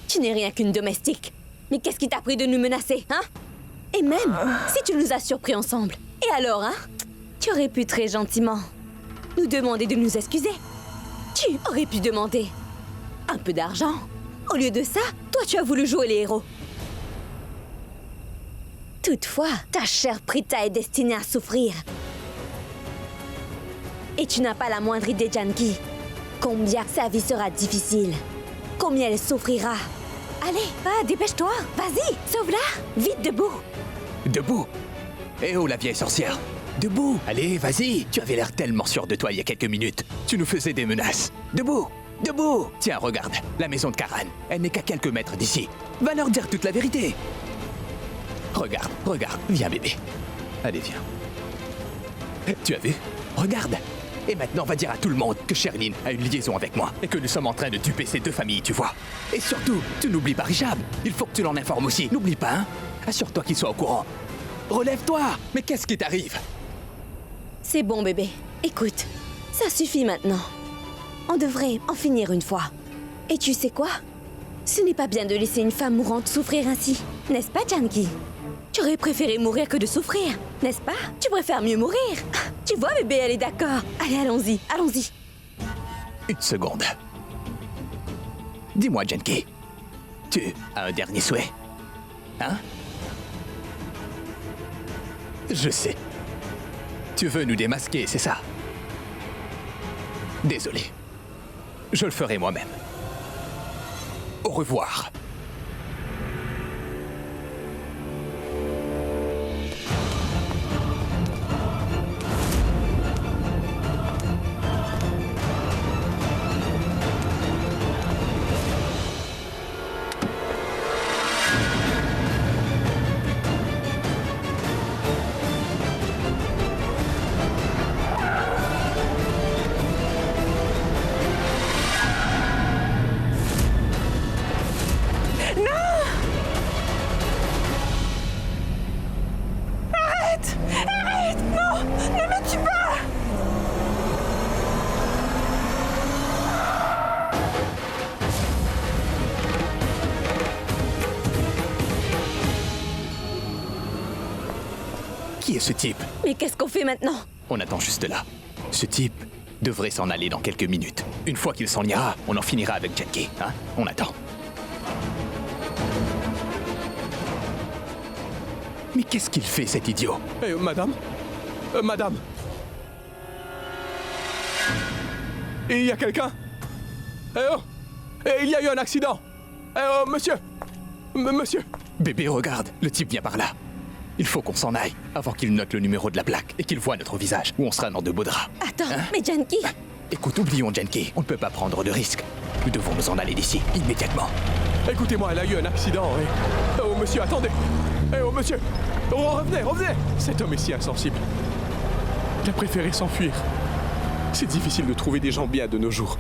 Tu n'es rien qu'une domestique. Mais qu'est-ce qui t'a pris de nous menacer, hein? Et même, si tu nous as surpris ensemble, et alors, hein? Tu aurais pu très gentiment nous demander de nous excuser. Tu aurais pu demander un peu d'argent. Au lieu de ça, toi, tu as voulu jouer les héros. Toutefois, ta chère Prita est destinée à souffrir. Et tu n'as pas la moindre idée, Janki. Combien sa vie sera difficile. Combien elle souffrira. Allez, va, dépêche-toi. Vas-y, sauve-la. Vite, debout. Debout? Eh oh, la vieille sorcière! Debout! Allez, vas-y! Tu avais l'air tellement sûr de toi il y a quelques minutes. Tu nous faisais des menaces. Debout! Debout! Tiens, regarde, la maison de Karan. Elle n'est qu'à quelques mètres d'ici. Va leur dire toute la vérité. Regarde, regarde. Viens, bébé. Allez, viens. Tu as vu? Regarde! Et maintenant, va dire à tout le monde que Sherlyn a une liaison avec moi et que nous sommes en train de duper ces deux familles, tu vois. Et surtout, tu n'oublies pas Richard. Il faut que tu l'en informes aussi. N'oublie pas, hein? Assure-toi qu'il soit au courant. Relève-toi! Mais qu'est-ce qui t'arrive? C'est bon, bébé. Écoute, ça suffit maintenant. On devrait en finir une fois. Et tu sais quoi? Ce n'est pas bien de laisser une femme mourante souffrir ainsi. N'est-ce pas, Janki? Tu aurais préféré mourir que de souffrir, n'est-ce pas? Tu préfères mieux mourir. Tu vois, bébé, elle est d'accord. Allez, allons-y, allons-y. Une seconde. Dis-moi, Janki, tu as un dernier souhait? Hein? Je sais. Tu veux nous démasquer, c'est ça? Désolé. Je le ferai moi-même. Au revoir. Qui est ce type? Mais qu'est-ce qu'on fait maintenant? On attend juste là. Ce type devrait s'en aller dans quelques minutes. Une fois qu'il s'en ira, on en finira avec Janki, hein? On attend. Mais qu'est-ce qu'il fait, cet idiot? Eh, madame? Madame? Il y a quelqu'un? Eh oh! Eh, il y a eu un accident! Eh oh, monsieur! Monsieur! Bébé, regarde, le type vient par là. Il faut qu'on s'en aille, avant qu'il note le numéro de la plaque et qu'il voit notre visage, ou on sera dans de beaux draps. Attends, Hein? mais Janki... Écoute, oublions Janki, on ne peut pas prendre de risque. Nous devons nous en aller d'ici, immédiatement. Écoutez-moi, elle a eu un accident, et... Oh, monsieur, attendez! Eh oh, monsieur! Oh, revenez, revenez! Cet homme est si insensible. Il a préféré s'enfuir. C'est difficile de trouver des gens bien de nos jours.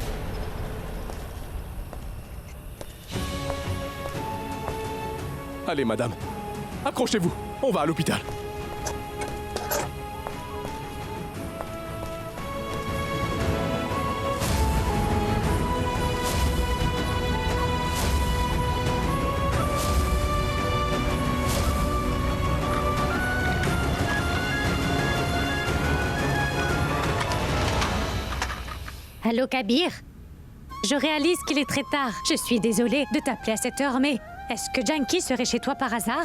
Allez, madame. Accrochez-vous, on va à l'hôpital. Allô, Kabir? Je réalise qu'il est très tard. Je suis désolée de t'appeler à cette heure, mais est-ce que Janki serait chez toi par hasard?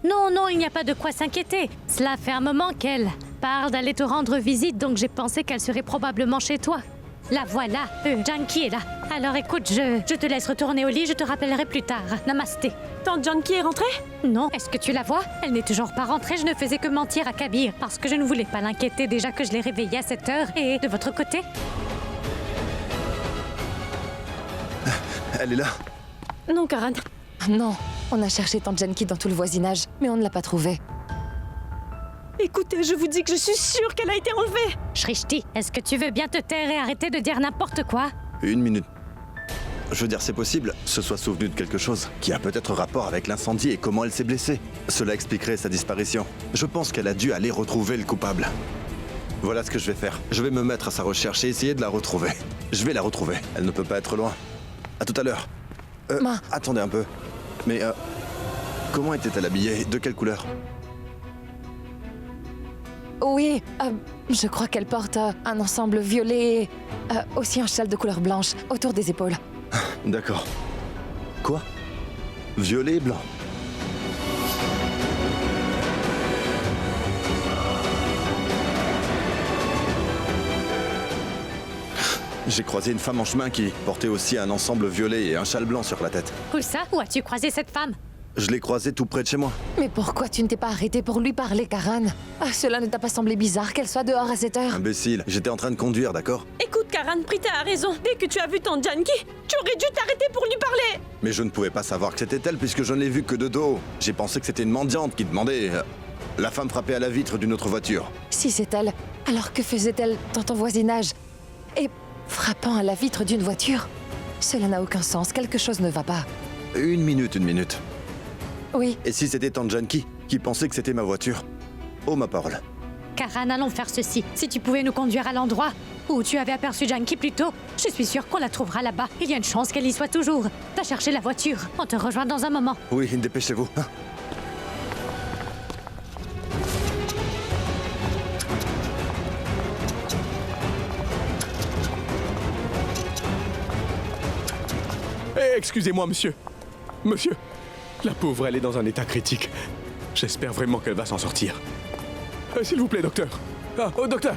Non, non, il n'y a pas de quoi s'inquiéter. Cela fait un moment qu'elle parle d'aller te rendre visite, donc j'ai pensé qu'elle serait probablement chez toi. La voilà, Janki est là. Alors écoute, je te laisse retourner au lit, je te rappellerai plus tard. Namasté. Tante Janki est rentrée? Non, est-ce que tu la vois? Elle n'est toujours pas rentrée, je ne faisais que mentir à Kabir, parce que je ne voulais pas l'inquiéter déjà que je l'ai réveillée à cette heure. Et de votre côté? Elle est là. Non, Karan. Non, on a cherché Tante Janki dans tout le voisinage, mais on ne l'a pas trouvée. Écoutez, je vous dis que je suis sûre qu'elle a été enlevée. Shrishti, est-ce que tu veux bien te taire et arrêter de dire n'importe quoi? Une minute. Je veux dire, c'est possible, se soit souvenu de quelque chose qui a peut-être rapport avec l'incendie et comment elle s'est blessée. Cela expliquerait sa disparition. Je pense qu'elle a dû aller retrouver le coupable. Voilà ce que je vais faire. Je vais me mettre à sa recherche et essayer de la retrouver. Je vais la retrouver. Elle ne peut pas être loin. À tout à l'heure. Ma. Attendez un peu. Mais comment était-elle habillée? De quelle couleur? Oui, je crois qu'elle porte un ensemble violet et aussi un châle de couleur blanche autour des épaules. D'accord. Quoi? Violet et blanc. J'ai croisé une femme en chemin qui portait aussi un ensemble violet et un châle blanc sur la tête. Où ça? Où as-tu croisé cette femme? Je l'ai croisée tout près de chez moi. Mais pourquoi tu ne t'es pas arrêté pour lui parler, Karan? Cela ne t'a pas semblé bizarre qu'elle soit dehors à cette heure? Imbécile, j'étais en train de conduire, d'accord? Écoute, Karan, Prita a raison. Dès que tu as vu Tante Janki, tu aurais dû t'arrêter pour lui parler. Mais je ne pouvais pas savoir que c'était elle puisque je ne l'ai vue que de dos. J'ai pensé que c'était une mendiante qui demandait... La femme frappait à la vitre d'une autre voiture. Si c'est elle, alors que faisait-elle dans ton voisinage? Et frappant à la vitre d'une voiture? Cela n'a aucun sens, quelque chose ne va pas. Une minute. Oui, Et si c'était Tante Janki qui pensait que c'était ma voiture? Oh, ma parole. Karan, allons faire ceci. Si tu pouvais nous conduire à l'endroit où tu avais aperçu Janki plus tôt, je suis sûre qu'on la trouvera là-bas. Il y a une chance qu'elle y soit toujours. T'as cherché la voiture. On te rejoint dans un moment. Oui, dépêchez-vous. Hein? Excusez-moi, monsieur. Monsieur, la pauvre, elle est dans un état critique. J'espère vraiment qu'elle va s'en sortir. S'il vous plaît, docteur. Ah, oh, docteur.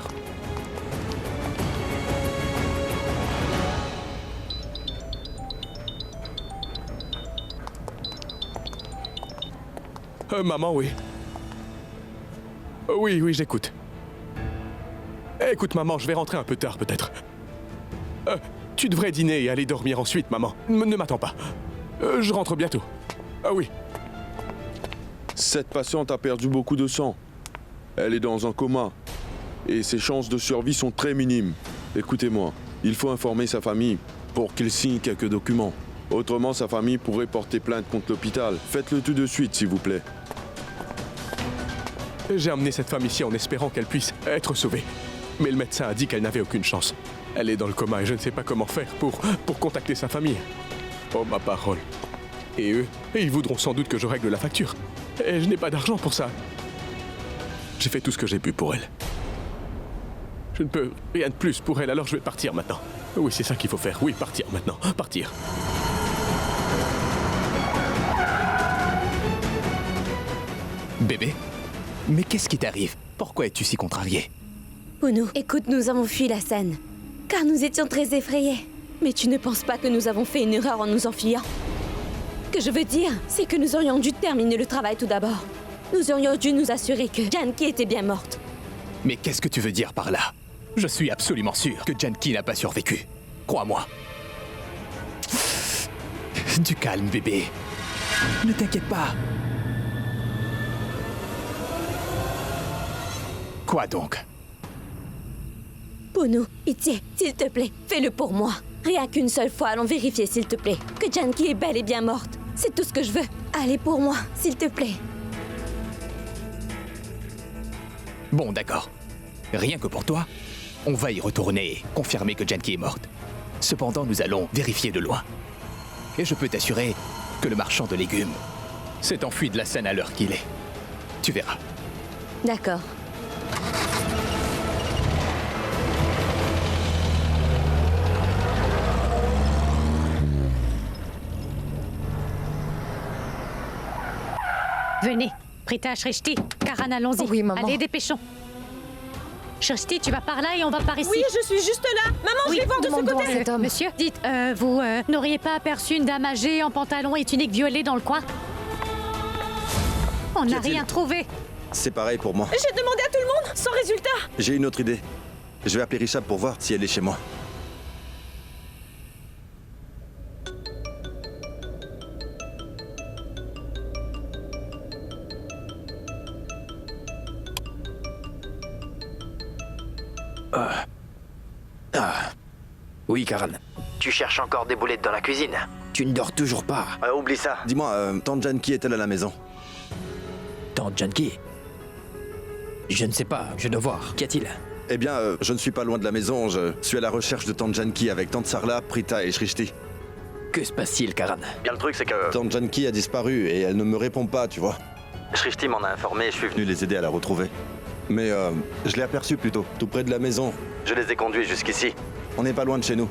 Maman, oui. Oui, j'écoute. Écoute, maman, je vais rentrer un peu tard, peut-être. Tu devrais dîner et aller dormir ensuite, maman. Ne m'attends pas. Je rentre bientôt. Ah oui. Cette patiente a perdu beaucoup de sang. Elle est dans un coma. Et ses chances de survie sont très minimes. Écoutez-moi, il faut informer sa famille pour qu'il signe quelques documents. Autrement, sa famille pourrait porter plainte contre l'hôpital. Faites-le tout de suite, s'il vous plaît. J'ai amené cette femme ici en espérant qu'elle puisse être sauvée. Mais le médecin a dit qu'elle n'avait aucune chance. Elle est dans le coma et je ne sais pas comment faire pour contacter sa famille. Oh, ma parole. Et eux, ils voudront sans doute que je règle la facture. Et je n'ai pas d'argent pour ça. J'ai fait tout ce que j'ai pu pour elle. Je ne peux rien de plus pour elle, alors je vais partir maintenant. Oui, c'est ça qu'il faut faire. Oui, partir maintenant. Partir. Bébé? Mais qu'est-ce qui t'arrive? Pourquoi es-tu si contrarié? Pounou, écoute, nous avons fui la scène. Car nous étions très effrayés. Mais tu ne penses pas que nous avons fait une erreur en nous enfuyant? Ce que je veux dire, c'est que nous aurions dû terminer le travail tout d'abord. Nous aurions dû nous assurer que Janki était bien morte. Mais qu'est-ce que tu veux dire par là? Je suis absolument sûr que Janki n'a pas survécu. Crois-moi. Du calme, bébé. Ne t'inquiète pas. Quoi donc? Pounou, Itié, s'il te plaît, fais-le pour moi. Rien qu'une seule fois, allons vérifier, s'il te plaît, que Janki est bel et bien morte. C'est tout ce que je veux. Allez pour moi, s'il te plaît. Bon, d'accord. Rien que pour toi, on va y retourner et confirmer que Janki est morte. Cependant, nous allons vérifier de loin. Et je peux t'assurer que le marchand de légumes s'est enfui de la scène à l'heure qu'il est. Tu verras. D'accord. Venez. Prita, Shrishti, Karan, allons-y. Oui, maman. Allez, dépêchons. Shrishti, tu vas par là et on va par ici. Oui, je suis juste là. Maman, je vais voir de ce demandons côté. à cet homme. Monsieur, dites, vous n'auriez pas aperçu une dame âgée en pantalon et tunique violet dans le coin? On Qu'y n'a a-t-il? rien trouvé. C'est pareil pour moi. J'ai demandé à tout le monde, sans résultat. J'ai une autre idée. Je vais appeler Richard pour voir si elle est chez moi. Oui, Karan. Tu cherches encore des boulettes dans la cuisine? Tu ne dors toujours pas. Oublie ça. Dis-moi, Tante Janki est-elle à la maison? Tante Janki? Je ne sais pas, je dois voir. Qu'y a-t-il? Eh bien, je ne suis pas loin de la maison. Je suis à la recherche de Tante Janki avec Tante Sarla, Prita et Shrishti. Que se passe-t-il, Karan? Bien, le truc, c'est que Tante Janki a disparu et elle ne me répond pas, tu vois. Shrishti m'en a informé et je suis venu les aider à la retrouver. Mais je l'ai aperçue plutôt, tout près de la maison. Je les ai conduits jusqu'ici. On n'est pas loin de chez nous.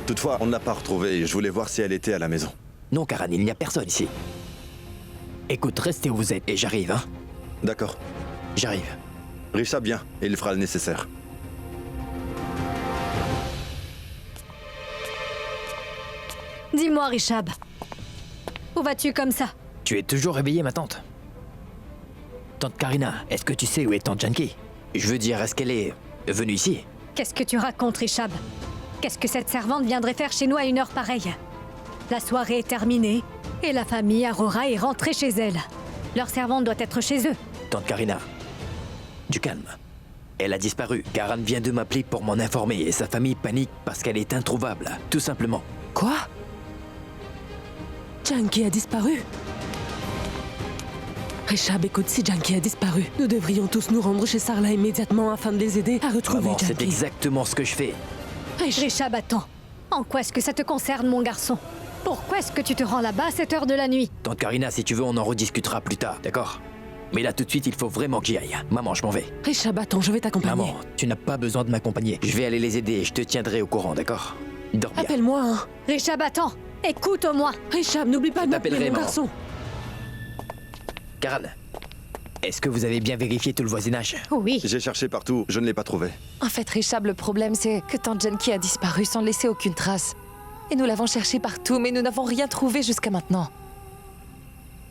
Toutefois, on ne l'a pas retrouvée et je voulais voir si elle était à la maison. Non, Karan, il n'y a personne ici. Écoute, restez où vous êtes et j'arrive, hein? D'accord. J'arrive. Rishab vient et il fera le nécessaire. Dis-moi, Rishab. Où vas-tu comme ça? Tu es toujours réveillée, ma tante? Tante Karina, est-ce que tu sais où est tante Janki? Je veux dire, est-ce qu'elle est venue ici? Qu'est-ce que tu racontes, Rishab? Qu'est-ce que cette servante viendrait faire chez nous à une heure pareille? La soirée est terminée et la famille Aurora est rentrée chez elle. Leur servante doit être chez eux. Tante Karina, du calme. Elle a disparu. Karan vient de m'appeler pour m'en informer et sa famille panique parce qu'elle est introuvable, tout simplement. Quoi? Janki a disparu? Rishab, écoute, si Janki a disparu, nous devrions tous nous rendre chez Sarla immédiatement afin de les aider à retrouver Maman, c'est Janki. exactement ce que je fais. Rishab, attends. En quoi est-ce que ça te concerne, mon garçon? Pourquoi est-ce que tu te rends là-bas à cette heure de la nuit? Tante Karina, si tu veux, on en rediscutera plus tard, d'accord? Mais là, tout de suite, il faut vraiment que j'y aille. Maman, je m'en vais. Rishab, attends, je vais t'accompagner. Maman, tu n'as pas besoin de m'accompagner. Je vais aller les aider et je te tiendrai au courant, d'accord? Dors bien. Appelle-moi, hein. Rishab, attends. Écoute-moi. Rishab, n'oublie pas de m'appeler, t'appellerai, mon maman. garçon. Karan, est-ce que vous avez bien vérifié tout le voisinage? Oui. J'ai cherché partout, je ne l'ai pas trouvée. En fait, Rishab, le problème, c'est que Tante Janki a disparu sans laisser aucune trace. Et nous l'avons cherchée partout, mais nous n'avons rien trouvé jusqu'à maintenant.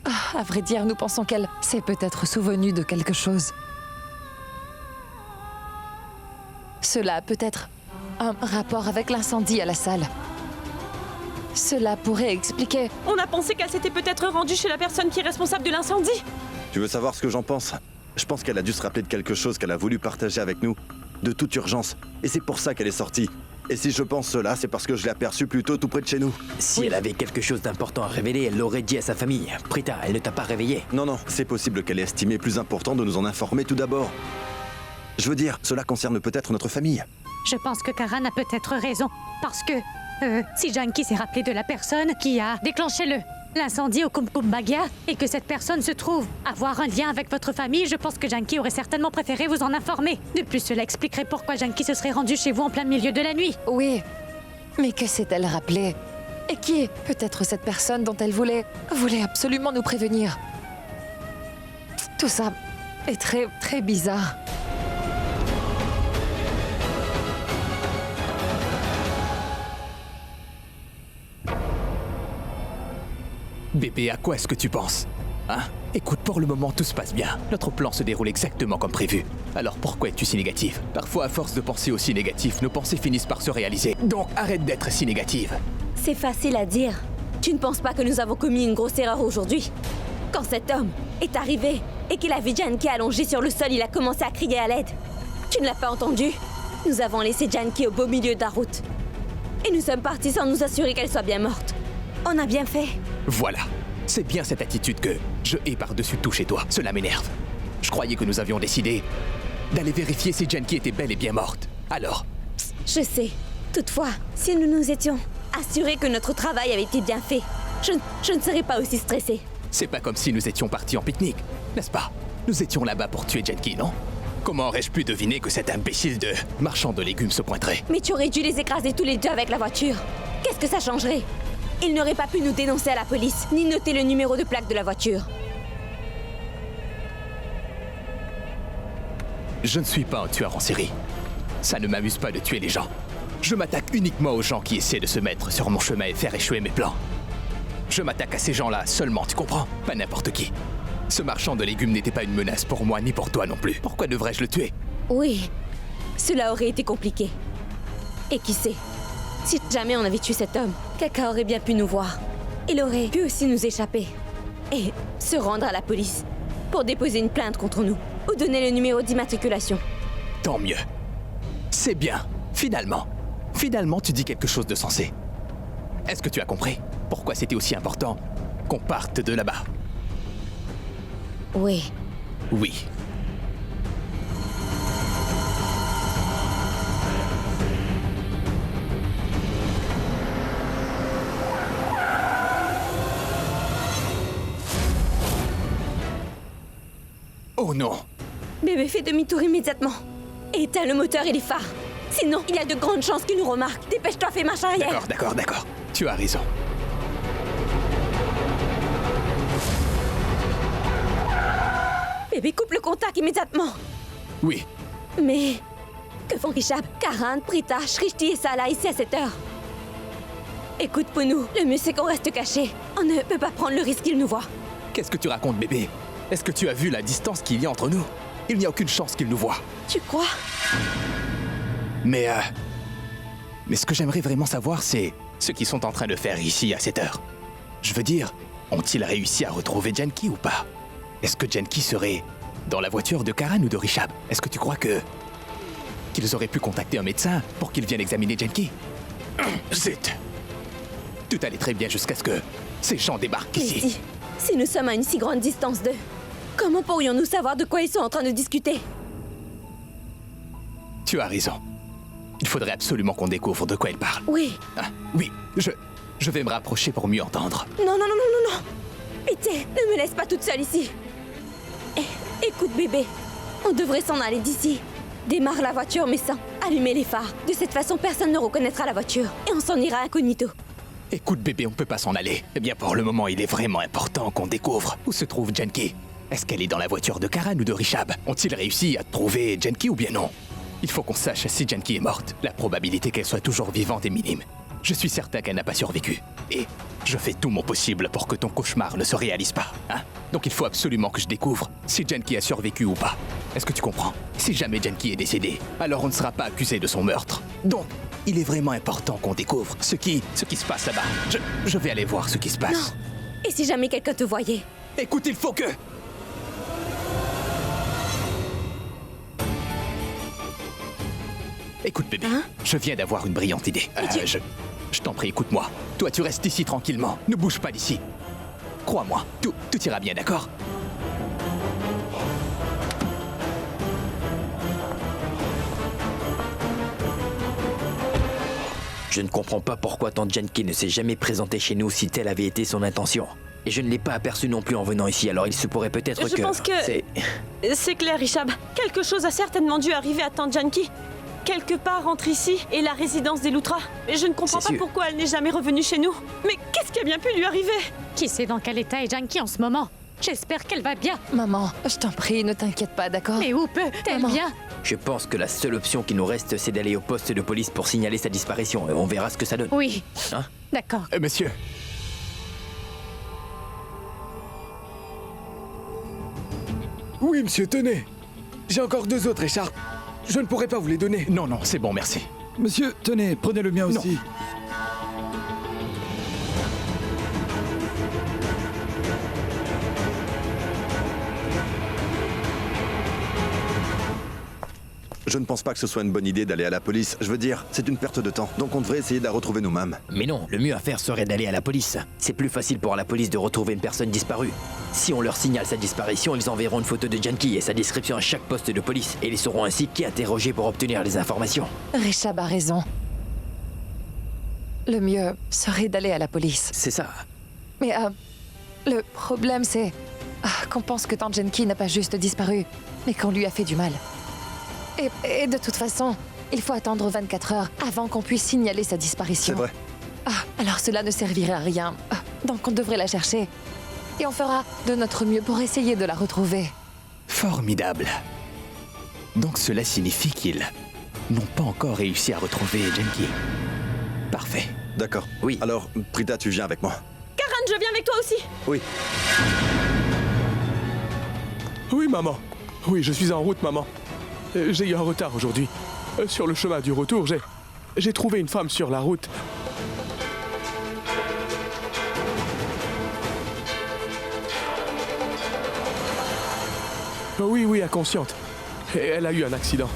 Ah, à vrai dire, nous pensons qu'elle s'est peut-être souvenue de quelque chose. Cela a peut-être un rapport avec l'incendie à la salle. Cela pourrait expliquer... On a pensé qu'elle s'était peut-être rendue chez la personne qui est responsable de l'incendie. Tu veux savoir ce que j'en pense? Je pense qu'elle a dû se rappeler de quelque chose qu'elle a voulu partager avec nous, de toute urgence. Et c'est pour ça qu'elle est sortie. Et si je pense cela, c'est parce que je l'ai aperçue plus tôt tout près de chez nous. Si elle avait quelque chose d'important à révéler, elle l'aurait dit à sa famille. Prita, elle ne t'a pas réveillé. Non, non, c'est possible qu'elle ait estimé plus important de nous en informer tout d'abord. Je veux dire, cela concerne peut-être notre famille. Je pense que Karan a peut-être raison. Parce que si Janki s'est rappelé de la personne qui a déclenché l'incendie au Kumkum Bagia et que cette personne se trouve avoir un lien avec votre famille, je pense que Janki aurait certainement préféré vous en informer. De plus, cela expliquerait pourquoi Janki se serait rendue chez vous en plein milieu de la nuit. Oui, mais que s'est-elle rappelé? Et qui est peut-être cette personne dont elle voulait absolument nous prévenir? Tout ça est très, très bizarre. Bébé, à quoi est-ce que tu penses? Hein? Écoute, pour le moment, tout se passe bien. Notre plan se déroule exactement comme prévu. Alors pourquoi es-tu si négative? Parfois, à force de penser aussi négatif, nos pensées finissent par se réaliser. Donc arrête d'être si négative. C'est facile à dire. Tu ne penses pas que nous avons commis une grosse erreur aujourd'hui? Quand cet homme est arrivé et qu'il a vu Janki allongée sur le sol, il a commencé à crier à l'aide. Tu ne l'as pas entendu? Nous avons laissé Janki au beau milieu de la route. Et nous sommes partis sans nous assurer qu'elle soit bien morte. On a bien fait. Voilà. C'est bien cette attitude que je hais par-dessus tout chez toi. Cela m'énerve. Je croyais que nous avions décidé d'aller vérifier si Janki était bel et bien morte. Alors, Je sais. Toutefois, si nous nous étions assurés que notre travail avait été bien fait, je ne serais pas aussi stressée. c'est pas comme si nous étions partis en pique-nique, n'est-ce pas? Nous étions là-bas pour tuer Janki, non? Comment aurais-je pu deviner que cet imbécile de marchand de légumes se pointerait? Mais tu aurais dû les écraser tous les deux avec la voiture. Qu'est-ce que ça changerait? Ils n'auraient pas pu nous dénoncer à la police, ni noter le numéro de plaque de la voiture. Je ne suis pas un tueur en série. Ça ne m'amuse pas de tuer les gens. Je m'attaque uniquement aux gens qui essaient de se mettre sur mon chemin et faire échouer mes plans. Je m'attaque à ces gens-là seulement, tu comprends? Pas n'importe qui. Ce marchand de légumes n'était pas une menace pour moi ni pour toi non plus. Pourquoi devrais-je le tuer? Oui, cela aurait été compliqué. Et qui sait, si jamais on avait tué cet homme, quelqu'un aurait bien pu nous voir. Il aurait pu aussi nous échapper. Et se rendre à la police pour déposer une plainte contre nous ou donner le numéro d'immatriculation. Tant mieux. C'est bien. Finalement, tu dis quelque chose de sensé. Est-ce que tu as compris pourquoi c'était aussi important qu'on parte de là-bas? Oui. Oui. Oh non. Bébé, fais demi-tour immédiatement. Et éteins le moteur et les phares. Sinon, il y a de grandes chances qu'il nous remarque. Dépêche-toi, fais marche arrière. D'accord. Tu as raison. Bébé, coupe le contact immédiatement. Oui. Mais que font Richab, Karan, Prita, Shrishti et Salah ici à cette heure? Écoute, Pounou, le mieux c'est qu'on reste caché. On ne peut pas prendre le risque qu'ils nous voient. Qu'est-ce que tu racontes, bébé? Est-ce que tu as vu la distance qu'il y a entre nous? Il n'y a aucune chance qu'ils nous voient. Tu crois? Mais ce que j'aimerais vraiment savoir, c'est ce qu'ils sont en train de faire ici à cette heure. Je veux dire, ont-ils réussi à retrouver Janki ou pas? Est-ce que Janki serait dans la voiture de Karan ou de Richab? Est-ce que tu crois qu'ils auraient pu contacter un médecin pour qu'il vienne examiner Janki? Zut! Tout allait très bien jusqu'à ce que ces gens débarquent Mais ici. si nous sommes à une si grande distance d'eux, comment pourrions-nous savoir de quoi ils sont en train de discuter? Tu as raison. Il faudrait absolument qu'on découvre de quoi ils parlent. Oui. Ah, oui, je vais me rapprocher pour mieux entendre. Non. Pitié, ne me laisse pas toute seule ici. Écoute, bébé, on devrait s'en aller d'ici. Démarre la voiture, mais sans allumer les phares. De cette façon, personne ne reconnaîtra la voiture. Et on s'en ira incognito. Écoute, bébé, on peut pas s'en aller. Eh bien, pour le moment, il est vraiment important qu'on découvre où se trouve Janki. Est-ce qu'elle est dans la voiture de Karan ou de Richab? Ont-ils réussi à trouver Janki ou bien non? Il faut qu'on sache si Janki est morte. La probabilité qu'elle soit toujours vivante est minime. Je suis certain qu'elle n'a pas survécu. Et je fais tout mon possible pour que ton cauchemar ne se réalise pas, hein? Donc il faut absolument que je découvre si Janki a survécu ou pas. Est-ce que tu comprends? Si jamais Janki est décédée, alors on ne sera pas accusé de son meurtre. Donc, il est vraiment important qu'on découvre ce qui se passe là-bas. Je vais aller voir ce qui se passe. Non. Et si jamais quelqu'un te voyait? Écoute, il faut que... Écoute, bébé, Hein? je viens d'avoir une brillante idée. Je t'en prie, écoute-moi. Toi, tu restes ici tranquillement. Ne bouge pas d'ici. Crois-moi, tout ira bien, d'accord? Je ne comprends pas pourquoi tante Janki ne s'est jamais présentée chez nous si telle avait été son intention. Et je ne l'ai pas aperçue non plus en venant ici, alors il se pourrait peut-être que... Je pense que... c'est- C'est clair, Richab. Quelque chose a certainement dû arriver à tante Janki. Quelque part entre ici et la résidence des Loutra. Mais je ne comprends C'est pas sûr. pourquoi elle n'est jamais revenue chez nous. Mais qu'est-ce qui a bien pu lui arriver? Qui sait dans quel état est Janki en ce moment? J'espère qu'elle va bien. Maman, je t'en prie, ne t'inquiète pas, d'accord? Mais où peut-elle Maman. bien? Je pense que la seule option qui nous reste, c'est d'aller au poste de police pour signaler sa disparition. Et on verra ce que ça donne. Oui. Hein? D'accord. Monsieur. Oui, monsieur, tenez. J'ai encore 2 autres écharpes. Je ne pourrais pas vous les donner. Non, c'est bon, merci. Monsieur, tenez, prenez le mien aussi. Je ne pense pas que ce soit une bonne idée d'aller à la police. Je veux dire, c'est une perte de temps. Donc on devrait essayer de la retrouver nous-mêmes. Mais non, le mieux à faire serait d'aller à la police. C'est plus facile pour la police de retrouver une personne disparue. Si on leur signale sa disparition, ils enverront une photo de Janki et sa description à chaque poste de police. Et ils sauront ainsi qui interroger pour obtenir les informations. Richab a raison. Le mieux serait d'aller à la police. C'est ça. Mais le problème c'est qu'on pense que tante Janki n'a pas juste disparu, mais qu'on lui a fait du mal. Et de toute façon, il faut attendre 24 heures avant qu'on puisse signaler sa disparition. C'est vrai. Alors cela ne servirait à rien. Donc on devrait la chercher. Et on fera de notre mieux pour essayer de la retrouver. Formidable. Donc cela signifie qu'ils n'ont pas encore réussi à retrouver Janki. Parfait. D'accord. Oui. Alors, Prita, tu viens avec moi. Karan, je viens avec toi aussi. Oui. Oui, maman. Oui, je suis en route, maman. J'ai eu un retard aujourd'hui. Sur le chemin du retour, j'ai trouvé une femme sur la route. Oui, inconsciente. Et elle a eu un accident.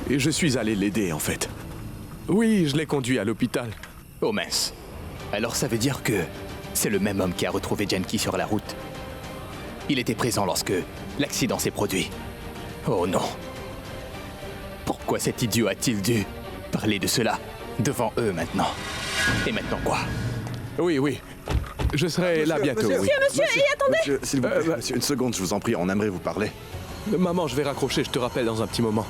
Et je suis allé l'aider, en fait. Oui, je l'ai conduit à l'hôpital. Oh mince. Alors ça veut dire que c'est le même homme qui a retrouvé Janki sur la route. Il était présent lorsque l'accident s'est produit. Oh non. Pourquoi cet idiot a-t-il dû parler de cela devant eux maintenant? Et maintenant quoi? Oui. Je serai là bientôt, oui. Monsieur, et attendez. Monsieur, s'il vous plaît, monsieur, une seconde, je vous en prie, on aimerait vous parler. Maman, je vais raccrocher, je te rappelle dans un petit moment.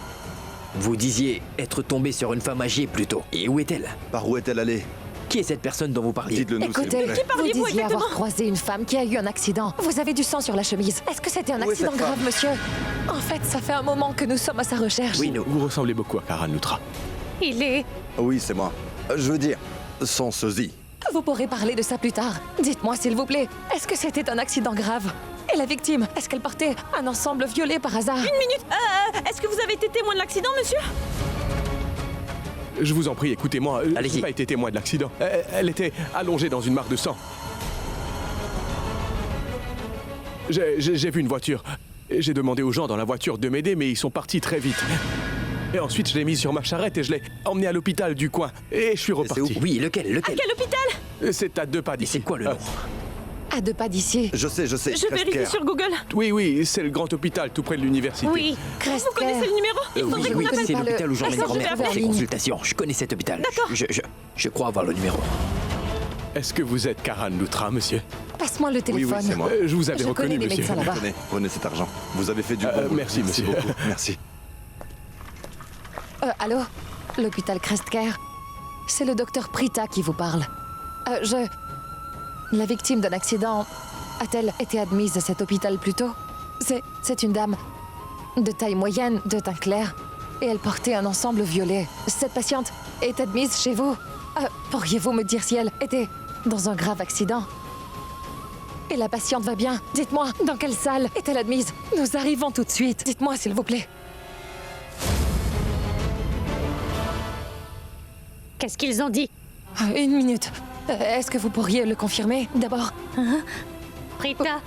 Vous disiez être tombé sur une femme âgée plutôt. Et où est-elle? Par où est-elle allée? Qui est cette personne dont vous parliez? Dites-le nous, s'il vous Écoutez, plaît. Qui parliez-vous vous disiez avoir exactement? croisé une femme qui a eu un accident. Vous avez du sang sur la chemise. Est-ce que c'était un Où est accident cette grave, femme? monsieur? En fait, ça fait un moment que nous sommes à sa recherche. Oui, nous. Vous ressemblez beaucoup à Karan Lutra. Il est... Oui, c'est moi. Je veux dire, sans sosie. Vous pourrez parler de ça plus tard. Dites-moi, s'il vous plaît, est-ce que c'était un accident grave? Et la victime, est-ce qu'elle portait un ensemble violet par hasard? Une minute. Est-ce que vous avez été témoin de l'accident, monsieur? Je vous en prie, écoutez-moi. Je Allez-y. n'ai pas été témoin de l'accident. Elle était allongée dans une mare de sang. J'ai vu une voiture. J'ai demandé aux gens dans la voiture de m'aider, mais ils sont partis très vite. Et ensuite, je l'ai mise sur ma charrette et je l'ai emmenée à l'hôpital du coin. Et je suis reparti. Oui, lequel? À quel hôpital? C'est à 2 pas Et d'ici. c'est quoi le nom? À 2 pas d'ici. Je sais. Je vérifie Kresker. sur Google. Oui, c'est le grand hôpital tout près de l'université. Oui. Vous connaissez le numéro? Il faudrait Oui, qu'on oui, appelle. c'est pas l'hôpital le- où j'emmène Attends, je vais grand-mère pour appeler. ses consultations. Je connais cet hôpital. D'accord. Je crois avoir le numéro. Est-ce que vous êtes Karan Lutra, monsieur? Passe-moi le Oui, téléphone. c'est moi. Je vous avais Je reconnu, connais les monsieur. médecins là-bas. Prenez cet argent. Vous avez fait du bon boulot. merci, monsieur. beaucoup. Merci. Allô? L'hôpital Crestcare? C'est le docteur Prita qui vous parle. La victime d'un accident a-t-elle été admise à cet hôpital plus tôt? C'est une dame de taille moyenne, de teint clair, et elle portait un ensemble violet. Cette patiente est admise chez vous. Pourriez-vous me dire si elle était dans un grave accident? Et la patiente va bien? Dites-moi, dans quelle salle est-elle admise? Nous arrivons tout de suite. Dites-moi, s'il vous plaît. Qu'est-ce qu'ils ont dit? Une minute. Est-ce que vous pourriez le confirmer? D'abord, Prita,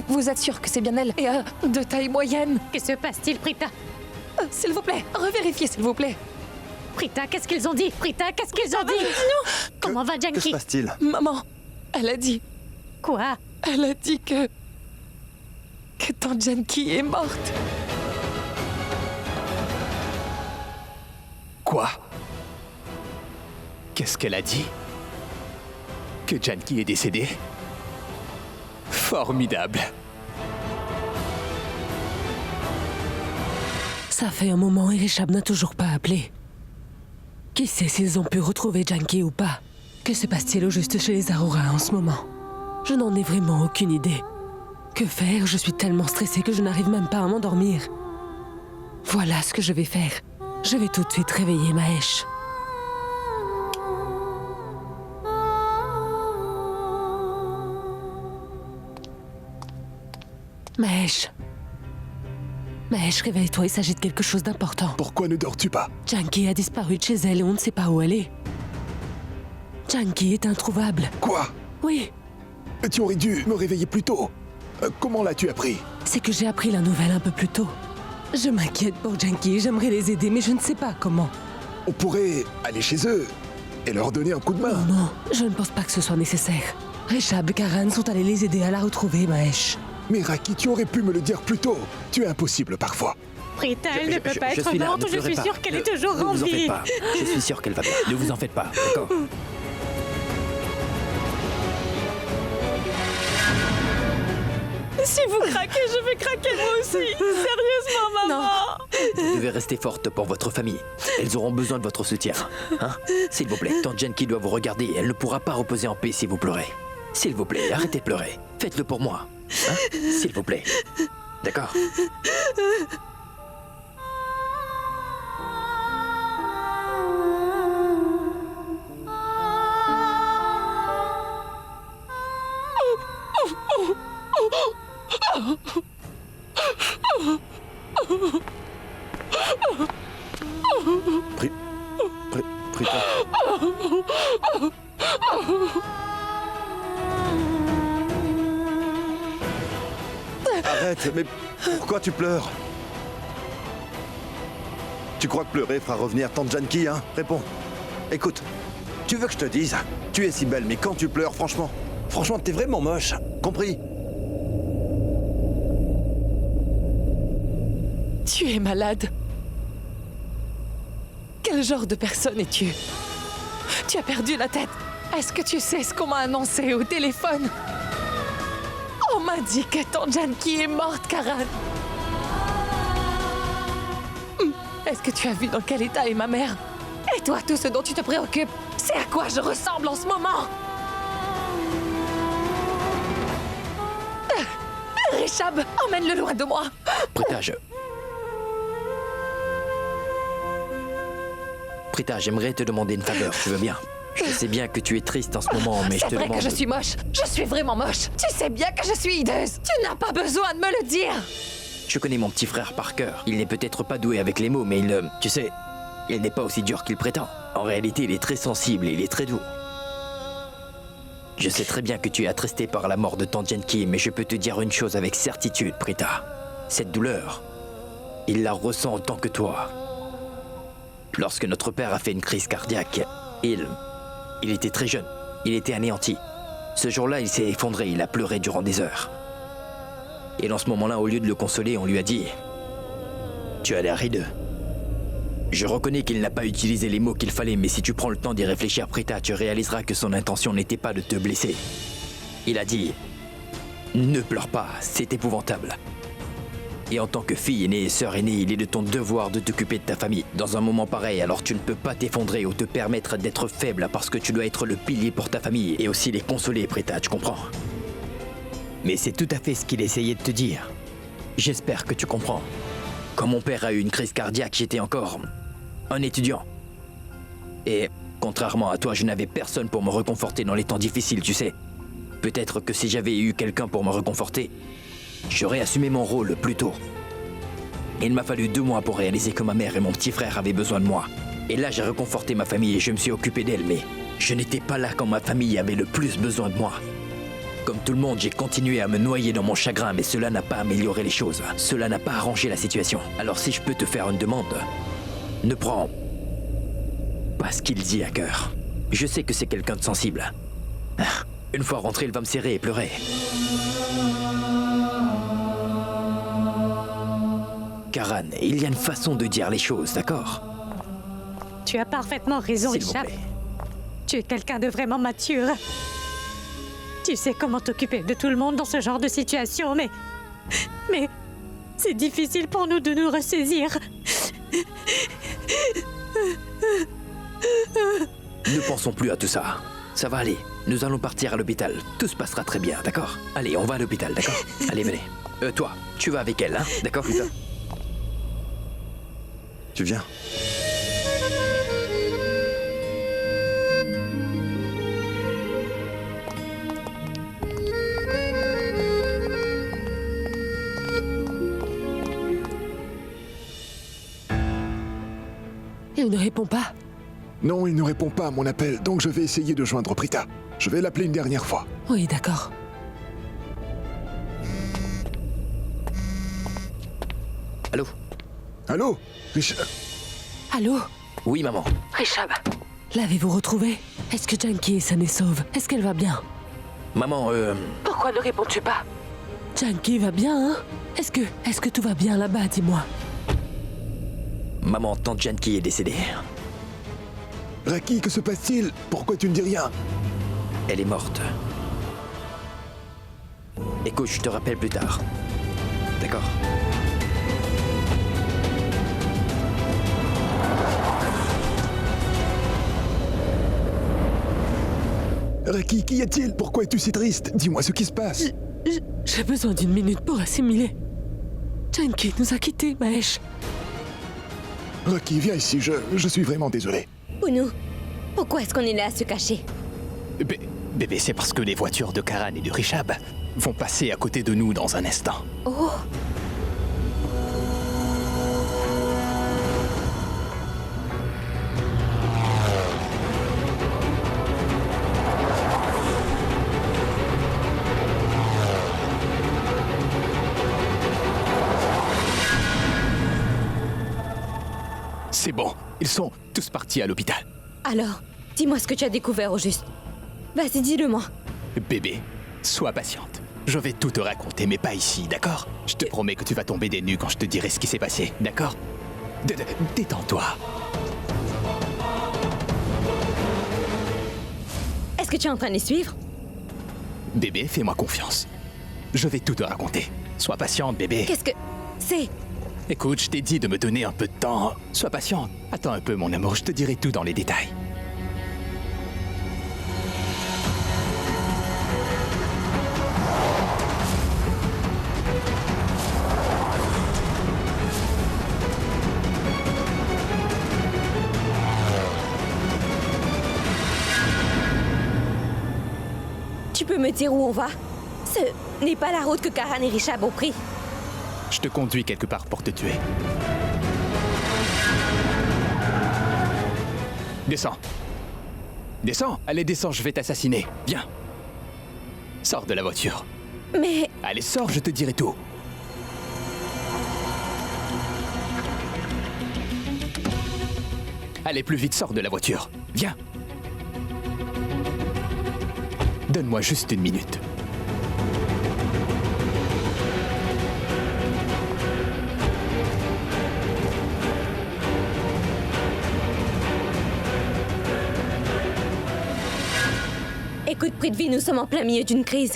vous êtes sûr que c'est bien elle? Et de taille moyenne? que se passe-t-il, Prita? S'il vous plaît, revérifiez, s'il vous plaît. Prita, qu'est-ce qu'ils ont dit? Prita, qu'est-ce qu'ils ont dit? Comment va Que se Janky? passe-t-il? Maman, elle a dit... Quoi? Elle a dit que Tante Janky est morte. Quoi? Qu'est-ce qu'elle a dit? Que Janky est décédée? Formidable. Ça fait un moment et Richard n'a toujours pas appelé. Qui sait s'ils ont pu retrouver Janky ou pas? Que se passe-t-il au juste chez les Aurora en ce moment? Je n'en ai vraiment aucune idée. Que faire? Je suis tellement stressée que je n'arrive même pas à m'endormir. Voilà ce que je vais faire. Je vais tout de suite réveiller Mahesh. Mahesh. Mahesh, réveille-toi, il s'agit de quelque chose d'important. Pourquoi ne dors-tu pas? Janky a disparu de chez elle et on ne sait pas où elle est. Janky est introuvable. Quoi? Oui, Tu aurais dû me réveiller plus tôt. Comment l'as-tu appris? c'est que j'ai appris la nouvelle un peu plus tôt. Je m'inquiète pour Janky, j'aimerais les aider, mais je ne sais pas comment. On pourrait aller chez eux et leur donner un coup de main. Non, je ne pense pas que ce soit nécessaire. Reshab et Karan sont allés les aider à la retrouver, Mahesh. Mais Raki, tu aurais pu me le dire plus tôt. Tu es impossible parfois. Prita, elle ne peut pas je être suis là, morte, ne je pleurez suis pas. sûre qu'elle est toujours Ne en vous en faites vie. pas. Je suis sûr qu'elle va bien. Ne vous en faites pas, d'accord? Si vous craquez, je vais craquer moi aussi. Sérieusement, maman. Vous devez rester forte pour votre famille. Elles auront besoin de votre soutien. Hein? S'il vous plaît, Tante Janky doit vous regarder et elle ne pourra pas reposer en paix si vous pleurez. S'il vous plaît, arrêtez de pleurer. Faites-le pour moi. Hein? S'il vous plaît. D'accord? Prita. Arrête, mais pourquoi tu pleures? Tu crois que pleurer fera revenir Tante Janky, hein? Réponds. Écoute, tu veux que je te dise? Tu es si belle, mais quand tu pleures, franchement, t'es vraiment moche. Compris? Tu es malade. Quel genre de personne es-tu? Tu as perdu la tête. Est-ce que tu sais ce qu'on m'a annoncé au téléphone? On m'a dit que Tante Janky est morte, Karan. Est-ce que tu as vu dans quel état est ma mère? Et toi, tout ce dont tu te préoccupes, c'est à quoi je ressemble en ce moment? Richab, emmène-le loin de moi. Prita, j'aimerais te demander une faveur, tu veux bien? Je sais bien que tu es triste en ce moment, mais je te C'est vrai demande... que je suis moche. Je suis vraiment moche. Tu sais bien que je suis hideuse. Tu n'as pas besoin de me le dire. Je connais mon petit frère par cœur. Il n'est peut-être pas doué avec les mots, mais tu sais, il n'est pas aussi dur qu'il prétend. En réalité, il est très sensible et il est très doux. Je sais très bien que tu es attristé par la mort de Tante Genki, mais je peux te dire une chose avec certitude, Prita. Cette douleur, il la ressent autant que toi. Lorsque notre père a fait une crise cardiaque, il était très jeune. Il était anéanti. Ce jour-là, il s'est effondré, il a pleuré durant des heures. Et dans ce moment-là, au lieu de le consoler, on lui a dit « Tu as l'air hideux ». Je reconnais qu'il n'a pas utilisé les mots qu'il fallait, mais si tu prends le temps d'y réfléchir, Prita, tu réaliseras que son intention n'était pas de te blesser. Il a dit « Ne pleure pas, c'est épouvantable ». Et en tant que fille aînée et sœur aînée, il est de ton devoir de t'occuper de ta famille. Dans un moment pareil, alors tu ne peux pas t'effondrer ou te permettre d'être faible parce que tu dois être le pilier pour ta famille et aussi les consoler, Prita, tu comprends? Mais c'est tout à fait ce qu'il essayait de te dire. J'espère que tu comprends. Quand mon père a eu une crise cardiaque, j'étais encore un étudiant. Et contrairement à toi, je n'avais personne pour me réconforter dans les temps difficiles, tu sais. Peut-être que si j'avais eu quelqu'un pour me réconforter, j'aurais assumé mon rôle plus tôt. Il m'a fallu 2 mois pour réaliser que ma mère et mon petit frère avaient besoin de moi. Et là, j'ai réconforté ma famille et je me suis occupé d'elle, mais je n'étais pas là quand ma famille avait le plus besoin de moi. Comme tout le monde, j'ai continué à me noyer dans mon chagrin, mais cela n'a pas amélioré les choses. Cela n'a pas arrangé la situation. Alors si je peux te faire une demande, ne prends pas ce qu'il dit à cœur. Je sais que c'est quelqu'un de sensible. Une fois rentré, il va me serrer et pleurer. Karan, il y a une façon de dire les choses, d'accord? Tu as parfaitement raison, S'il vous Richard. plaît. Tu es quelqu'un de vraiment mature. Tu sais comment t'occuper de tout le monde dans ce genre de situation, mais c'est difficile pour nous de nous ressaisir. Ne pensons plus à tout ça. Ça va aller. Nous allons partir à l'hôpital. Tout se passera très bien, d'accord? Allez, on va à l'hôpital, d'accord? Allez, venez. Toi, tu vas avec elle, hein? D'accord, Rita? Tu viens? Il ne répond pas. Non, il ne répond pas à mon appel, donc je vais essayer de joindre Prita. Je vais l'appeler une dernière fois. Oui, d'accord. Allô? Allô? Allô? Oui, maman. Richab, l'avez-vous retrouvée? Est-ce que Janki est saine et sauve? Est-ce qu'elle va bien? Maman, Pourquoi ne réponds-tu pas? Janki va bien, hein? Est-ce que tout va bien là-bas, dis-moi? Maman, tante Janki est décédée. Raki, que se passe-t-il? Pourquoi tu ne dis rien? Elle est morte. Écoute, je te rappelle plus tard. D'accord? Raki, qu'y a-t-il? Pourquoi es-tu si triste? Dis-moi ce qui se passe. J'ai besoin d'une minute pour assimiler. Janki nous a quittés, Mahesh. Raki, viens ici, je suis vraiment désolé. Uno, pourquoi est-ce qu'on est là à se cacher? Bébé, c'est parce que les voitures de Karan et de Richab vont passer à côté de nous dans un instant. Oh! C'est bon, ils sont tous partis à l'hôpital. Alors, dis-moi ce que tu as découvert au juste. Vas-y, dis-le-moi. Bébé, sois patiente. Je vais tout te raconter, mais pas ici, d'accord? Je te promets que tu vas tomber des nues quand je te dirai ce qui s'est passé, d'accord? Détends-toi. Est-ce que tu es en train de les suivre? Bébé, fais-moi confiance. Je vais tout te raconter. Sois patiente, bébé. Qu'est-ce que... C'est... Écoute, je t'ai dit de me donner un peu de temps. Sois patiente. Attends un peu, mon amour, je te dirai tout dans les détails. Tu peux me dire où on va? Ce n'est pas la route que Karan et Rishab ont pris. Je te conduis quelque part pour te tuer. Descends. Descends. Allez, descends, je vais t'assassiner. Viens. Sors de la voiture. Mais Allez, sors, je te dirai tout. Allez, plus vite, sors de la voiture. Viens. Donne-moi juste une minute. écoute, Prithvi, nous sommes en plein milieu d'une crise.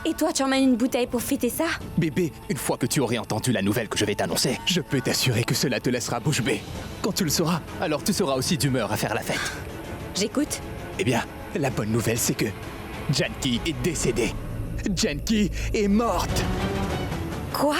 Et toi, tu emmènes une bouteille pour fêter ça? Bébé, une fois que tu aurais entendu la nouvelle que je vais t'annoncer, je peux t'assurer que cela te laissera bouche bée. Quand tu le sauras, alors tu seras aussi d'humeur à faire la fête. J'écoute. Eh bien, la bonne nouvelle, c'est que Janki est décédée. Janki est morte. Quoi?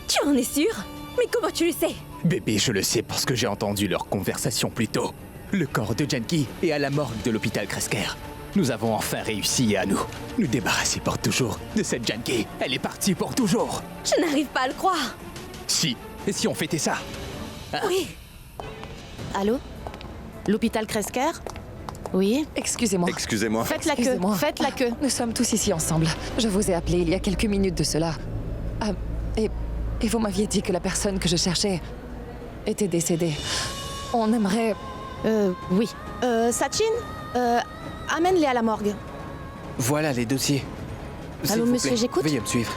Tu en es sûr? Mais comment tu le sais? Bébé, je le sais parce que j'ai entendu leur conversation plus tôt. Le corps de Janki est à la morgue de l'hôpital Kresker. Nous avons enfin réussi à nous débarrasser pour toujours de cette Janki. Elle est partie pour toujours. Je n'arrive pas à le croire. Si, et si on fêtait ça? Oui. Allô? L'hôpital Kresker? Oui? Excusez-moi. Excusez-moi. Faites la queue, Excusez-moi. faites la queue. Nous sommes tous ici ensemble. Je vous ai appelé il y a quelques minutes de cela. Et vous m'aviez dit que la personne que je cherchais était décédée. On aimerait... Oui. Sachin? Amène-les à la morgue. Voilà les dossiers. S'il Allô, vous monsieur, plaît, j'écoute. veuillez me suivre.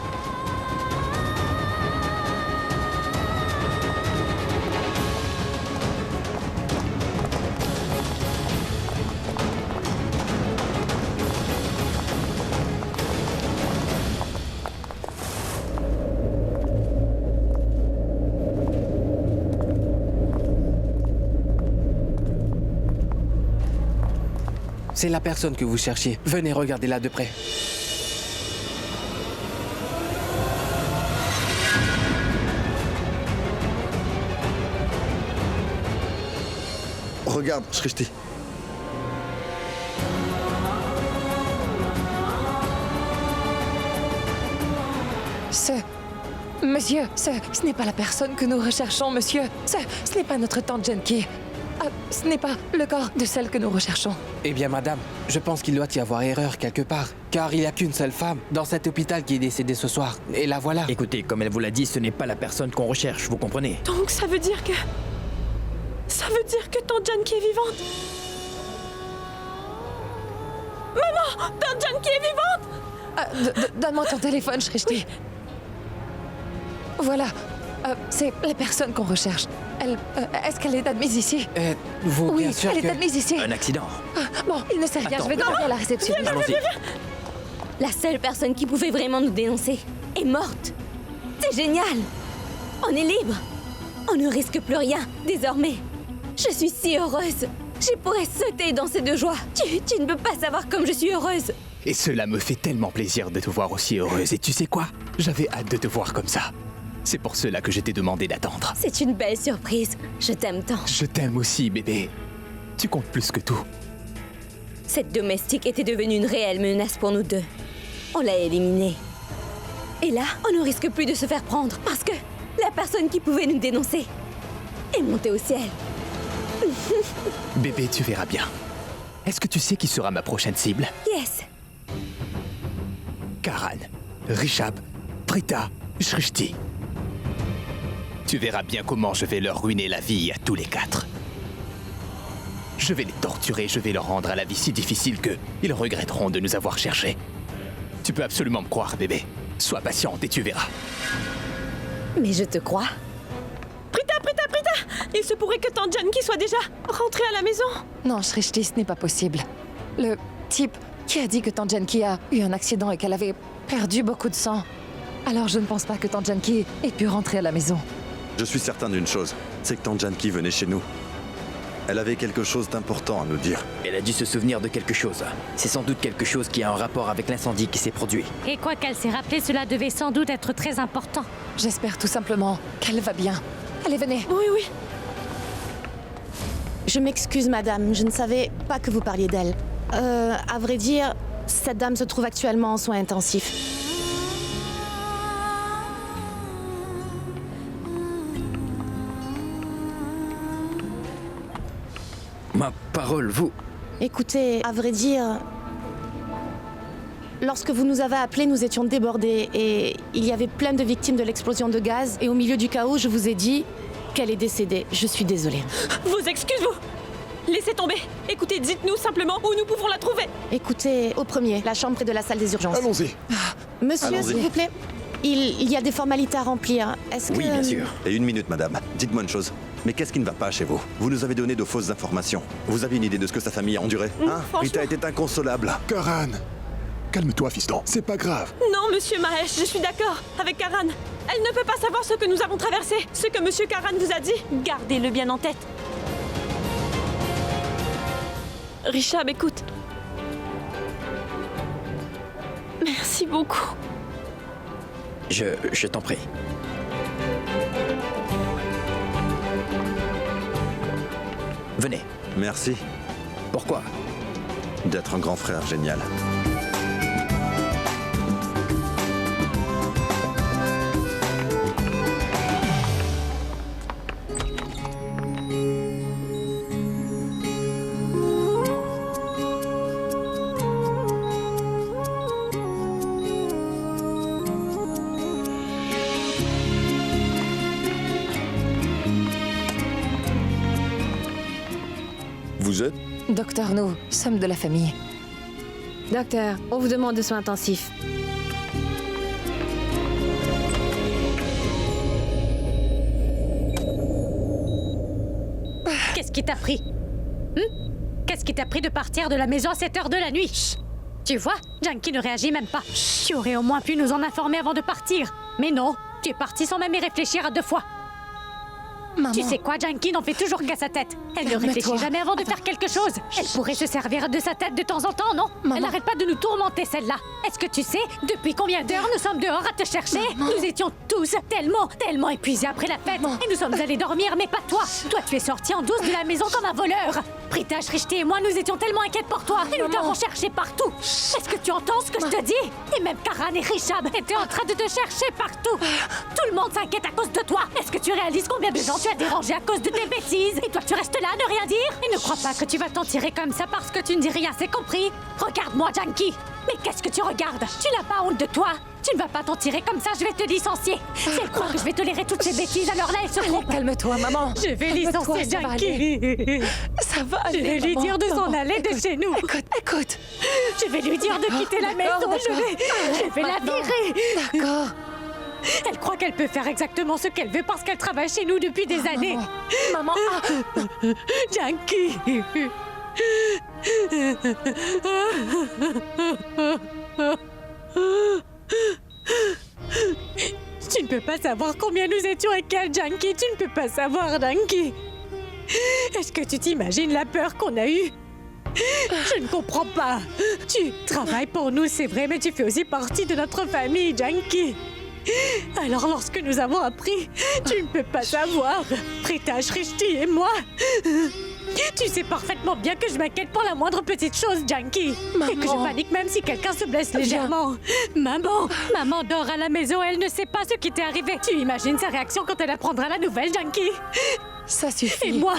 C'est la personne que vous cherchiez. Venez regarder là de près. Regarde, Shrishti. Monsieur, ce n'est pas la personne que nous recherchons, monsieur. Ce n'est pas notre tante Janki. Ce n'est pas le corps de celle que nous recherchons. Eh bien, madame, je pense qu'il doit y avoir erreur quelque part. Car il n'y a qu'une seule femme dans cet hôpital qui est décédée ce soir. Et la voilà. Écoutez, comme elle vous l'a dit, ce n'est pas la personne qu'on recherche, vous comprenez? Donc ça veut dire que... Ça veut dire que tante Janki est vivante. Maman! Tante Janki est vivante! Donne-moi ton téléphone, Shrishti. Voilà. C'est la personne qu'on recherche. Est-ce qu'elle est admise ici? Vous, Oui, bien sûr elle que... est admise ici. Un accident. Bon, il ne sait rien. Attends. Je vais demander à la réception. Allons-y. La seule personne qui pouvait vraiment nous dénoncer est morte. C'est génial. On est libre. On ne risque plus rien, désormais. Je suis si heureuse. Je pourrais sauter dans ces deux joies. Tu ne peux pas savoir comme je suis heureuse. Et cela me fait tellement plaisir de te voir aussi heureuse. Et tu sais quoi? J'avais hâte de te voir comme ça. C'est pour cela que je t'ai demandé d'attendre. C'est une belle surprise. Je t'aime tant. Je t'aime aussi, bébé. Tu comptes plus que tout. Cette domestique était devenue une réelle menace pour nous deux. On l'a éliminée. Et là, on ne risque plus de se faire prendre parce que la personne qui pouvait nous dénoncer est montée au ciel. Bébé, tu verras bien. Est-ce que tu sais qui sera ma prochaine cible? Yes. Karan, Rishab, Prita, Shrishti. Tu verras bien comment je vais leur ruiner la vie à tous les quatre. Je vais les torturer, je vais leur rendre à la vie si difficile que ils regretteront de nous avoir cherchés. Tu peux absolument me croire, bébé. Sois patiente et tu verras. Mais je te crois. Prita! Il se pourrait que tante Janki soit déjà rentrée à la maison. Non, Shrishti, ce n'est pas possible. Le type qui a dit que tante Janki a eu un accident et qu'elle avait perdu beaucoup de sang Alors je ne pense pas que Tante Janki ait pu rentrer à la maison. Je suis certain d'une chose, c'est que Tante Janki venait chez nous. Elle avait quelque chose d'important à nous dire. Elle a dû se souvenir de quelque chose. C'est sans doute quelque chose qui a un rapport avec l'incendie qui s'est produit. Et quoi qu'elle s'est rappelé, cela devait sans doute être très important. J'espère tout simplement qu'elle va bien. Allez, venez. Oui, oui. Je m'excuse, madame, je ne savais pas que vous parliez d'elle. À vrai dire, cette dame se trouve actuellement en soins intensifs. Ma parole, vous... Écoutez, à vrai dire, lorsque vous nous avez appelés, nous étions débordés et il y avait plein de victimes de l'explosion de gaz. Et au milieu du chaos, je vous ai dit qu'elle est décédée. Je suis désolée. Vos excuses, vous. Laissez tomber. Écoutez, dites-nous simplement où nous pouvons la trouver. Écoutez, au premier, la chambre est de la salle des urgences. Allons-y. Monsieur, Allons-y. s'il vous plaît, il y a des formalités à remplir. Est-ce que... Oui, bien sûr. Et une minute, madame. Dites-moi une chose. Mais qu'est-ce qui ne va pas chez vous? Vous nous avez donné de fausses informations. Vous avez une idée de ce que sa famille a enduré? Hein? Rita était inconsolable. Karan, calme-toi, fiston. C'est pas grave. Non, monsieur Mahesh, je suis d'accord avec Karan. Elle ne peut pas savoir ce que nous avons traversé. Ce que monsieur Karan vous a dit, gardez-le bien en tête. Rishab, écoute. Merci beaucoup. Je t'en prie. Venez. Merci Pourquoi? d'être un grand frère génial. Vous êtes? Docteur, nous sommes de la famille. Docteur, on vous demande de soins intensifs. Qu'est-ce qui t'a pris? Qu'est-ce qui t'a pris de partir de la maison à cette heure de la nuit? Chut. Tu vois, Janki ne réagit même pas. Tu aurais au moins pu nous en informer avant de partir. Mais non, tu es parti sans même y réfléchir à deux fois. Maman. Tu sais quoi, Janki n'en fait toujours qu'à sa tête. Elle ne Calme-toi. réfléchit jamais avant de faire quelque chose. Elle pourrait se servir de sa tête de temps en temps, non? Maman. Elle n'arrête pas de nous tourmenter, celle-là. Est-ce que tu sais depuis combien d'heures nous sommes dehors à te chercher? Nous étions tous tellement épuisés après la fête. Et nous sommes allés dormir, mais pas toi. Toi, tu es sorti en douce de la maison comme un voleur. Prita, Shrishti et moi, nous étions tellement inquiètes pour toi. Et nous t'avons cherché partout. Est-ce que tu entends ce que je te dis? Et même Karan et Rishab étaient en train de te chercher partout. Tout le monde s'inquiète à cause de toi. Est-ce que tu réalises combien de gens tu as dérangé à cause de tes bêtises? Et toi, tu restes là à ne rien dire? Et ne crois pas que tu vas t'en tirer comme ça parce que tu ne dis rien, c'est compris? Regarde-moi, Janki. Mais qu'est-ce que tu regardes? Tu n'as pas honte de toi? Tu ne vas pas t'en tirer comme ça, je vais te licencier. Si elle croit que je vais tolérer toutes ces bêtises, alors là, elle se trompe. Calme-toi, maman. Je vais Calme-toi, licencier ça va aller. Janki. Ça va Je aller, vais lui maman. dire de s'en Maman, aller de écoute, chez nous. Écoute. Je vais lui dire de quitter la maison. D'accord, Je vais la Maintenant. virer. D'accord. Elle croit qu'elle peut faire exactement ce qu'elle veut parce qu'elle travaille chez nous depuis des années. Maman. Janki. Tu ne peux pas savoir combien nous étions avec elle, Janki. Tu ne peux pas savoir, Janki. Est-ce que tu t'imagines la peur qu'on a eue? Je ne comprends pas. Tu travailles pour nous, c'est vrai, mais tu fais aussi partie de notre famille, Janki. Alors lorsque nous avons appris, tu ne peux pas savoir. Prita, Shrishti et moi. Tu sais parfaitement bien que je m'inquiète pour la moindre petite chose, Janki. Et que je panique même si quelqu'un se blesse légèrement. Maman dort à la maison, elle ne sait pas ce qui t'est arrivé. Tu imagines sa réaction quand elle apprendra la nouvelle, Janki? Ça suffit. Et moi,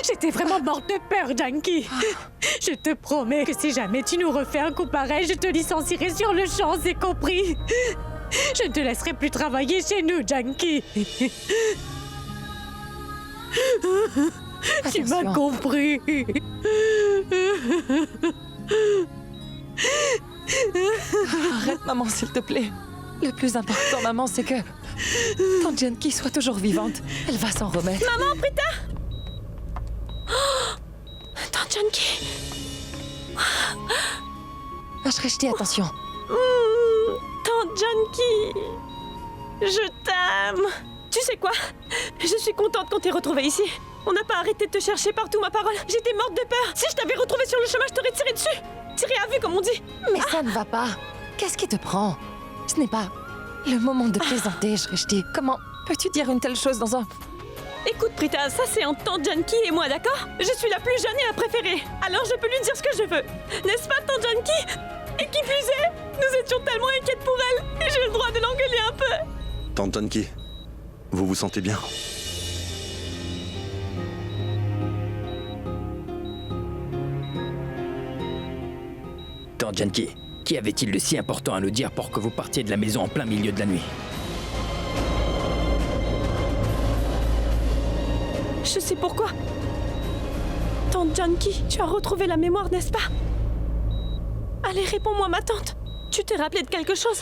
j'étais vraiment morte de peur, Janki. Je te promets que si jamais tu nous refais un coup pareil, je te licencierai sur le champ, c'est compris? Je ne te laisserai plus travailler chez nous, Janki. Tu m'as Attention. compris. Arrête, maman, s'il te plaît. Le plus important, maman, c'est que Tante Janki soit toujours vivante. Elle va s'en remettre. Maman, Prita. Oh, Tante Janki. Shrishti, attention. Tante Tante Janki, je t'aime. Tu sais quoi? Je suis contente qu'on t'ait retrouvée ici. On n'a pas arrêté de te chercher partout, ma parole. J'étais morte de peur. Si je t'avais retrouvée sur le chemin, je t'aurais tiré dessus. Tiré à vue, comme on dit. Mais ça ne va pas. Qu'est-ce qui te prend? Ce n'est pas le moment de plaisanter, Shrishti. Comment peux-tu dire une telle chose dans un... Écoute, Prita, ça c'est entre Tante Janki et moi, d'accord? Je suis la plus jeune et la préférée. Alors je peux lui dire ce que je veux. N'est-ce pas, Tante Janki? Et qui plus est, nous étions tellement inquiètes pour elle. Et j'ai le droit de l'engueuler un peu. Tante Janki, vous vous sentez bien? Tante Janki, qu'y avait-il de si important à nous dire pour que vous partiez de la maison en plein milieu de la nuit? Je sais pourquoi. Tante Janki, tu as retrouvé la mémoire, n'est-ce pas? Allez, réponds-moi, ma tante. Tu t'es rappelé de quelque chose?